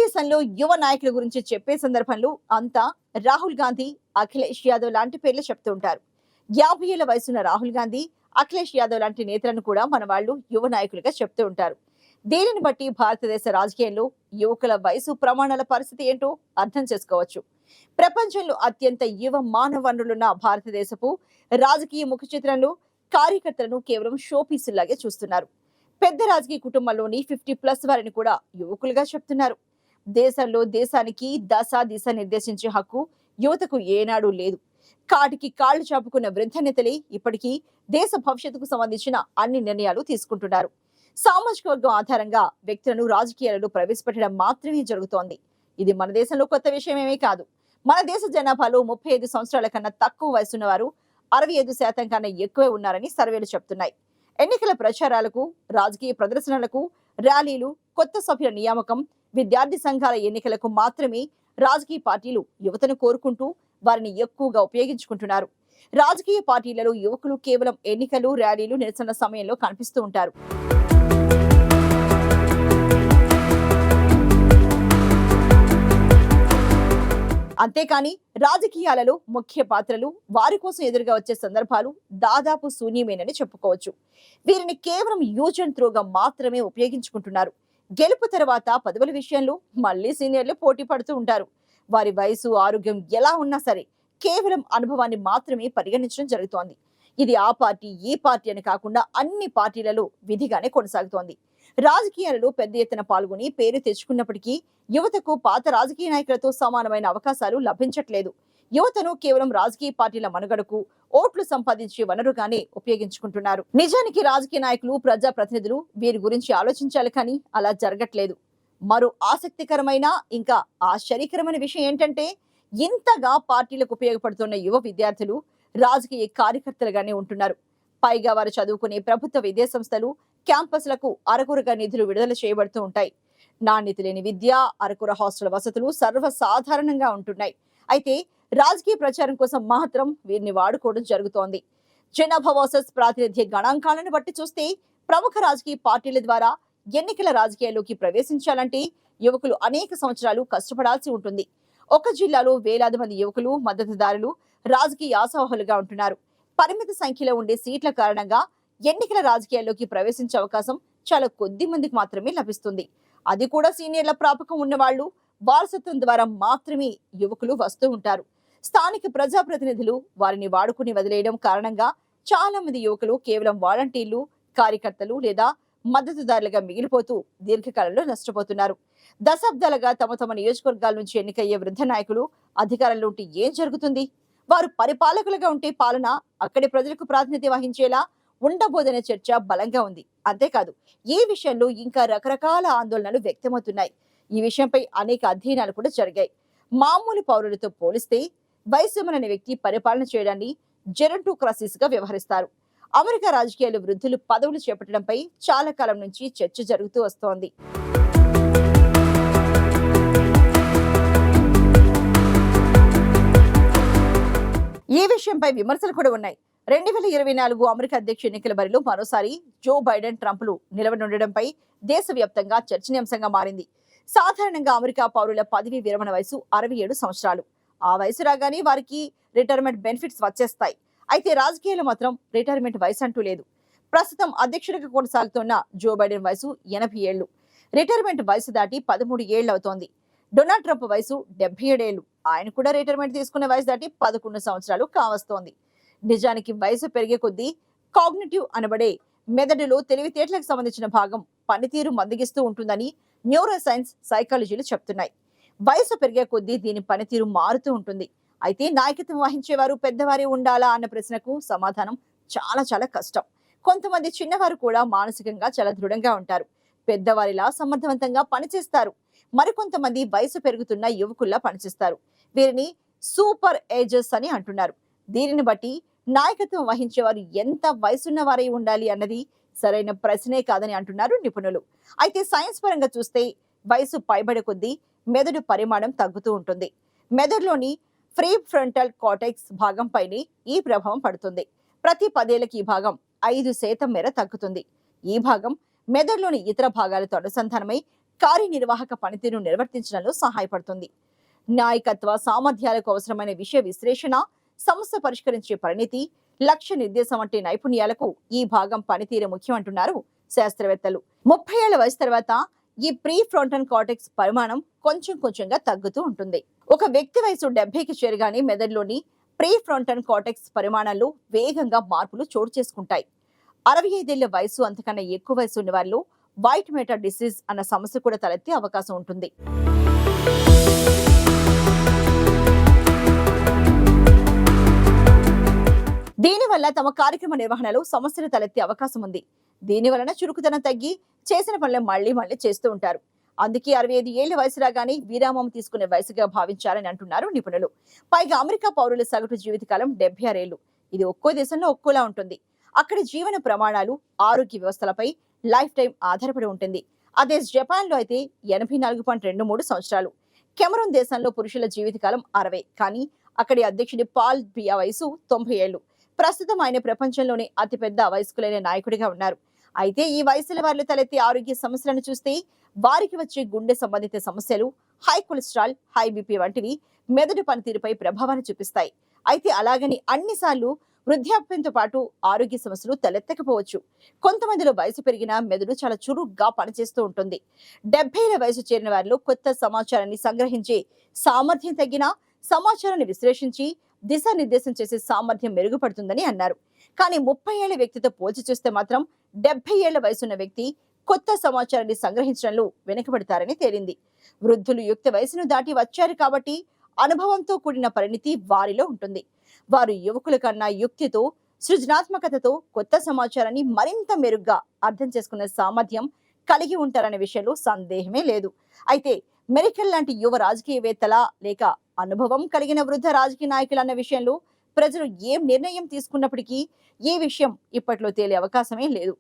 దేశంలో యువ నాయకుల గురించి చెప్పే సందర్భంలో అంతా రాహుల్ గాంధీ, అఖిలేష్ యాదవ్ లాంటి పేర్లు చెప్తూ ఉంటారు. 50 ఏళ్ల వయసున్న రాహుల్ గాంధీ, అఖిలేష్ యాదవ్ లాంటి నేతలను కూడా మన వాళ్ళు యువ నాయకులుగా చెప్తూ ఉంటారు. దీనిని బట్టి భారతదేశ రాజకీయాల్లో యువకుల వయసు ప్రమాణాల పరిస్థితి ఏంటో అర్థం చేసుకోవచ్చు. ప్రపంచంలో అత్యంత యువ మానవ వనరులున్న భారతదేశపు రాజకీయ ముఖ చిత్రంలో కార్యకర్తలను కేవలం షోపీసుల్లాగే చూస్తున్నారు. పెద్ద రాజకీయ కుటుంబంలోని 50+ వారిని కూడా యువకులుగా చెప్తున్నారు. దేశంలో దేశానికి దశ దిశ నిర్దేశించే హక్కు యువతకు ఏనాడు లేదు. కాటికి కాళ్లు చాపుకున్న వృద్ధ నేతలే ఇప్పటికీ దేశ భవిష్యత్తుకు సంబంధించిన అన్ని నిర్ణయాలు తీసుకుంటున్నారు. సామాజిక వర్గం ఆధారంగా వ్యక్తులను రాజకీయాలలో ప్రవేశపెట్టడం మాత్రమే జరుగుతోంది. ఇది మన దేశంలో కొత్త విషయమేమీ కాదు. మన దేశ జనాభాలో 35 సంవత్సరాల కన్నా తక్కువ వయసున్న వారు 65% కన్నా ఎక్కువే ఉన్నారని సర్వేలు చెప్తున్నాయి. ఎన్నికల ప్రచారాలకు, రాజకీయ ప్రదర్శనలకు, ర్యాలీలు, కొత్త సభ్యుల నియామకం, విద్యార్థి సంఘాల ఎన్నికలకు మాత్రమే రాజకీయ పార్టీలు యువతను కోరుకుంటూ వారిని ఎక్కువగా ఉపయోగించుకుంటున్నారు. రాజకీయ పార్టీలలో యువకులు కేవలం ఎన్నికలు, ర్యాలీలు, నిరసన సమయంలో కనిపిస్తూ ఉంటారు. అంతేకాని రాజకీయాలలో ముఖ్య పాత్రలు వారి కోసం ఎదురుగా వచ్చే సందర్భాలు దాదాపు శూన్యమేనని చెప్పుకోవచ్చు. వీరిని కేవలం యూజ్ అండ్ త్రోగా మాత్రమే ఉపయోగించుకుంటున్నారు. గెలుపు తర్వాత పదవుల విషయంలో మళ్లీ సీనియర్లు పోటీ పడుతూ ఉంటారు. వారి వయసు, ఆరోగ్యం ఎలా ఉన్నా సరే కేవలం అనుభవాన్ని మాత్రమే పరిగణించడం జరుగుతోంది. ఇది ఆ పార్టీ, ఈ పార్టీ అని కాకుండా అన్ని పార్టీలలో విధిగానే కొనసాగుతోంది. రాజకీయాలలో పెద్ద ఎత్తున పాల్గొని పేరు తెచ్చుకున్నప్పటికీ యువతకు పాత రాజకీయ నాయకులతో సమానమైన అవకాశాలు లభించట్లేదు. యువతను కేవలం రాజకీయ పార్టీల మనుగడకు, ఓట్లు సంపాదించే వనరుగానే ఉపయోగించుకుంటున్నారు. నిజానికి రాజకీయ నాయకులు, ప్రజా ప్రతినిధులు వీరి గురించి ఆలోచించాలి, కానీ అలా జరగట్లేదు. మరో ఆసక్తికరమైన, ఇంకా ఆశ్చర్యకరమైన విషయం ఏంటంటే, ఇంతగా పార్టీలకు ఉపయోగపడుతున్న యువ విద్యార్థులు రాజకీయ కార్యకర్తలుగానే ఉంటున్నారు. పైగా వారు చదువుకునే ప్రభుత్వ విద్యా సంస్థలు, క్యాంపస్లకు అరకొరగా నిధులు విడుదల చేయబడుతూ ఉంటాయి. నాణ్యత లేని విద్య, అరకొర హాస్టల్ వసతులు సర్వసాధారణంగా ఉంటున్నాయి. అయితే రాజకీయ ప్రచారం కోసం మాత్రం వీరిని వాడుకోవడం జరుగుతోంది. జనాభా వర్సెస్ ప్రాతినిధ్య గణాంకాలను బట్టి చూస్తే ప్రముఖ రాజకీయ పార్టీల ద్వారా ఎన్నికల రాజకీయాల్లోకి ప్రవేశించాలంటే యువకులు అనేక సంవత్సరాలు కష్టపడాల్సి ఉంటుంది. ఒక జిల్లాలో వేలాది మంది యువకులు, మద్దతుదారులు రాజకీయ ఆశావహులుగా ఉంటున్నారు. పరిమిత సంఖ్యలో ఉండే సీట్ల కారణంగా ఎన్నికల రాజకీయాల్లోకి ప్రవేశించే అవకాశం చాలా కొద్ది మందికి మాత్రమే లభిస్తుంది. అది కూడా సీనియర్ల ప్రాపకం ఉన్నవాళ్లు, వారసత్వం ద్వారా మాత్రమే యువకులు వస్తూ ఉంటారు. స్థానిక ప్రజాప్రతినిధులు వారిని వాడుకుని వదిలేయడం కారణంగా చాలా మంది యువకులు కేవలం వాలంటీర్లు, కార్యకర్తలు లేదా మద్దతుదారులుగా మిగిలిపోతూ దీర్ఘకాలంలో నష్టపోతున్నారు. దశాబ్దాలుగా తమ తమ నియోజకవర్గాల నుంచి ఎన్నికయ్యే వృద్ధ నాయకులు అధికారంలో ఉంటే ఏం జరుగుతుంది? వారు పరిపాలకులుగా ఉంటే పాలన అక్కడి ప్రజలకు ప్రాతినిధ్యం వహించేలా ఉండబోదనే చర్చ బలంగా ఉంది. అంతేకాదు, ఈ విషయంలో ఇంకా రకరకాల ఆందోళనలు వ్యక్తమవుతున్నాయి. ఈ విషయంపై అనేక అధ్యయనాలు కూడా జరిగాయి. మామూలు పౌరులతో పోలిస్తే వయసుమనని వ్యక్తి పరిపాలన చేయడాన్ని జెరంటోక్రసీస్ గా వ్యవహరిస్తారు. అమెరికా రాజకీయాలు వృద్ధులు పదవులు చేపట్టడంపై చాలా కాలం నుంచి చర్చ జరుగుతూ వస్తోంది. ఈ విషయంపై విమర్శలు కూడా ఉన్నాయి. 2024 అమెరికా అధ్యక్ష ఎన్నికల బరిలో మరోసారి జో బైడెన్, ట్రంప్లు నిలవనుండడంపై దేశవ్యాప్తంగా చర్చనీయాంశంగా మారింది. సాధారణంగా అమెరికా పౌరుల పదవీ విరమణ వయసు 67 సంవత్సరాలు. ఆ వయసు రాగానే వారికి రిటైర్మెంట్ బెనిఫిట్స్ వచ్చేస్తాయి. అయితే రాజకీయాలు మాత్రం రిటైర్మెంట్ వయసు అంటూ లేదు. ప్రస్తుతం అధ్యక్షుడిగా కొనసాగుతున్న జో బైడెన్ వయసు 80 ఏళ్లు. రిటైర్మెంట్ వయసు దాటి 13 ఏళ్లు అవుతోంది. డొనాల్డ్ ట్రంప్ వయసు 77 ఏళ్లు. ఆయన కూడా రిటైర్మెంట్ తీసుకునే వయసు దాటి 11 సంవత్సరాలు కావస్తోంది. నిజానికి వయసు పెరిగే కొద్దీ కాగ్నిటివ్ అనబడే మెదడులో తెలివితేటలకు సంబంధించిన భాగం పనితీరు మందగిస్తూ ఉంటుందని న్యూరో సైన్స్, సైకాలజీలు చెప్తున్నాయి. వయసు పెరిగే కొద్దీ దీని పనితీరు మారుతూ ఉంటుంది. అయితే నాయకత్వం వహించేవారు పెద్దవారే ఉండాలా అన్న ప్రశ్నకు సమాధానం చాలా కష్టం. కొంతమంది చిన్నవారు కూడా మానసికంగా చాలా దృఢంగా ఉంటారు. పెద్దవారిలా సమర్థవంతంగా పనిచేస్తారు. మరికొంతమంది వయసు పెరుగుతున్న యువకుల్లా పనిచేస్తారు. వీరిని సూపర్ ఏజర్స్ అని అంటున్నారు. దీనిని బట్టి నాయకత్వం వహించేవారు ఎంత వయసున్న వారై ఉండాలి అన్నది సరైన ప్రశ్నే కాదని అంటున్నారు నిపుణులు. అయితే సైన్స్ పరంగా చూస్తే వయసు పైబడే కొద్దీ మెదడు పరిమాణం తగ్గుతూ ఉంటుంది. మెదడులోని ఫ్రీ ఫ్రంటల్ కార్టెక్స్ భాగంపైనే ఈ ప్రభావం పడుతుంది. ప్రతి 10 ఏళ్లకి ఈ భాగం 5% మేర తగ్గుతుంది. ఈ భాగం మెదడులోని ఇతర భాగాలతో అనుసంధానమై కార్యనిర్వాహక పనితీరును నిర్వర్తించడంలో సహాయపడుతుంది. నాయకత్వ సామర్థ్యాలకు అవసరమైన విషయ విశ్లేషణ, సమస్య పరిష్కరించే పరిణితి, లక్ష్య నిర్దేశం వంటి నైపుణ్యాలకు ఈ భాగం పనితీరు ముఖ్యం అంటున్నారు శాస్త్రవేత్తలు. 30 ఏళ్ల వయసు తర్వాత ఈ ప్రీ ఫ్రంటల్ కార్టెక్స్ పరిమాణం కొంచెం కొంచెంగా తగ్గుతూ ఉంటుంది. ఒక వ్యక్తి వయసు 70కి చేరగానే మెదడులోని ప్రీ ఫ్రంటల్ కార్టెక్స్ పరిమాణంలో వేగంగా మార్పులు చోటు చేసుకుంటాయి. 65 ఏళ్ల వయసు అంతకన్నా ఎక్కువ వయసు ఉన్న వారిలో వైట్ మేటర్ డిసీజ్ అన్న సమస్య కూడా తలెత్తే అవకాశం ఉంటుంది. దీనివల్ల తమ కార్యక్రమ నిర్వహణలో సమస్యలు తలెత్తే అవకాశం ఉంది. దీని వలన చురుకుదనం తగ్గి చేసిన పనులు మళ్లీ చేస్తూ ఉంటారు. అందుకే 65 ఏళ్ల వయసు రాగానే విరామం తీసుకునే వయసుగా భావించాలని అంటున్నారు నిపుణులు. పైగా అమెరికా పౌరుల సగటు జీవితకాలం 76 ఏళ్లు. ఇది ఒక్కో దేశంలో ఒక్కోలా ఉంటుంది. అక్కడి జీవన ప్రమాణాలు, ఆరోగ్య వ్యవస్థలపై లైఫ్ టైం ఆధారపడి ఉంటుంది. అదే జపాన్ లో అయితే 84.23 సంవత్సరాలు. కెమరూన్ దేశంలో పురుషుల జీవితకాలం 60. కానీ అక్కడి అధ్యక్షుడి పాల్ బియా వయసు 90 ఏళ్లు. ప్రస్తుతం ఆయన ప్రపంచంలోనే అతిపెద్ద వయస్కులైన నాయకుడిగా ఉన్నారు. అయితే ఈ వయసుల వారిలో తలెత్తే ఆరోగ్య సమస్యలను చూస్తే వారికి వచ్చే గుండె సంబంధిత సమస్యలు, హై కొలెస్ట్రాల్, హై బీపీ వంటివి మెదడు పనితీరుపై ప్రభావాన్ని చూపిస్తాయి. అయితే అలాగని అన్నిసార్లు వృద్ధాప్యంతో పాటు ఆరోగ్య సమస్యలు తలెత్తకపోవచ్చు. కొంతమందిలో వయసు పెరిగినా మెదడు చాలా చురుగ్గా పనిచేస్తూ ఉంటుంది. 70 ఏళ్ల వయసు చేరిన వారిలో కొత్త సమాచారాన్ని సంగ్రహించే సామర్థ్యం తగ్గినా సమాచారాన్ని విశ్లేషించి దిశానిర్దేశం చేసే సామర్థ్యం మెరుగుపడుతుందని అన్నారు. కానీ 30 ఏళ్ల వ్యక్తితో పోల్చి చూస్తే మాత్రం 70 ఏళ్ల వయసున్న వ్యక్తి కొత్త సమాచారాన్ని సంగ్రహించడంలో వెనుకబడతారని తేలింది. వృద్ధులు యుక్త వయసును దాటి వచ్చారు కాబట్టి అనుభవంతో కూడిన పరిణితి వారిలో ఉంటుంది. వారు యువకుల కన్నా యుక్తితో, సృజనాత్మకతతో కొత్త సమాచారాన్ని మరింత మెరుగ్గా అర్థం చేసుకునే సామర్థ్యం కలిగి ఉంటారనే విషయంలో సందేహమే లేదు. అయితే మెరికల్ లాంటి యువ రాజకీయవేత్తల లేక అనుభవం కలిగిన వృద్ధ రాజకీయ నాయకులన్న విషయంలో ప్రజలు ఏం నిర్ణయం తీసుకున్నప్పటికీ ఈ విషయం ఇప్పట్లో తేలే అవకాశమే లేదు.